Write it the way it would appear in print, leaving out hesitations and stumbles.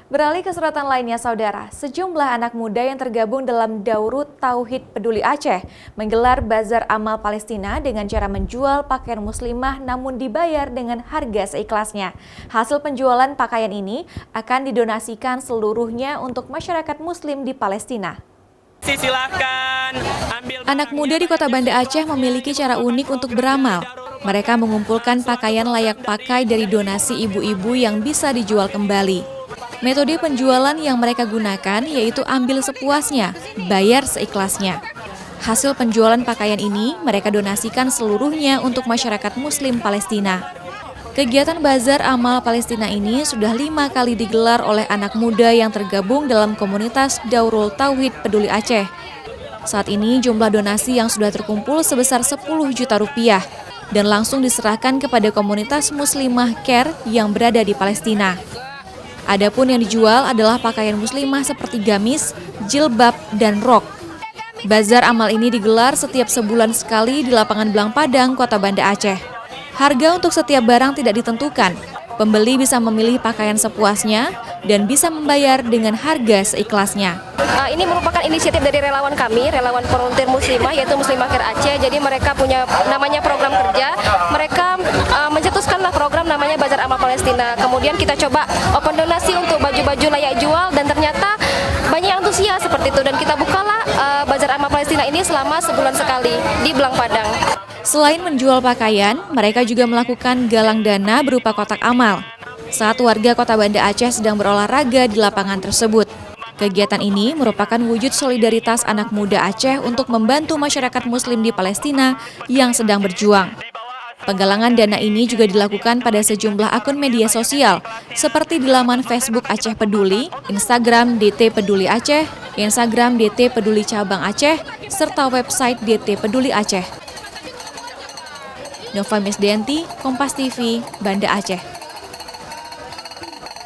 Beralih ke sorotan lainnya, saudara, sejumlah anak muda yang tergabung dalam Daurut Tauhid Peduli Aceh menggelar bazar amal Palestina dengan cara menjual pakaian muslimah namun dibayar dengan harga seikhlasnya. Hasil penjualan pakaian ini akan didonasikan seluruhnya untuk masyarakat muslim di Palestina. Anak muda di Kota Banda Aceh memiliki cara unik untuk beramal. Mereka mengumpulkan pakaian layak pakai dari donasi ibu-ibu yang bisa dijual kembali. Metode penjualan yang mereka gunakan yaitu ambil sepuasnya, bayar seikhlasnya. Hasil penjualan pakaian ini mereka donasikan seluruhnya untuk masyarakat muslim Palestina. Kegiatan Bazar Amal Palestina ini sudah 5 kali digelar oleh anak muda yang tergabung dalam komunitas Daurut Tauhid Peduli Aceh. Saat ini jumlah donasi yang sudah terkumpul sebesar 10 juta rupiah dan langsung diserahkan kepada komunitas muslimah CARE yang berada di Palestina. Adapun yang dijual adalah pakaian muslimah seperti gamis, jilbab, dan rok. Bazar amal ini digelar setiap sebulan sekali di lapangan Belang Padang, Kota Banda Aceh. Harga untuk setiap barang tidak ditentukan. Pembeli bisa memilih pakaian sepuasnya dan bisa membayar dengan harga seikhlasnya. Ini merupakan inisiatif dari relawan kami, relawan volunteer muslimah, yaitu Muslimah CARE Aceh. Jadi mereka punya namanya program kerja. Mereka mencetuskanlah program namanya Bazar Amal Palestina. Kemudian kita coba open donasi untuk baju-baju layak jual dan ternyata banyak antusias seperti itu. Dan kita bukalah Bazar Amal Palestina ini selama sebulan sekali di Belang Padang. Selain menjual pakaian, mereka juga melakukan galang dana berupa kotak amal. Saat warga Kota Banda Aceh sedang berolahraga di lapangan tersebut. Kegiatan ini merupakan wujud solidaritas anak muda Aceh untuk membantu masyarakat muslim di Palestina yang sedang berjuang. Penggalangan dana ini juga dilakukan pada sejumlah akun media sosial, seperti di laman Facebook Aceh Peduli, Instagram DT Peduli Aceh, Instagram DT Peduli Cabang Aceh, serta website DT Peduli Aceh. Nova Misdianti, Kompas TV, Banda Aceh.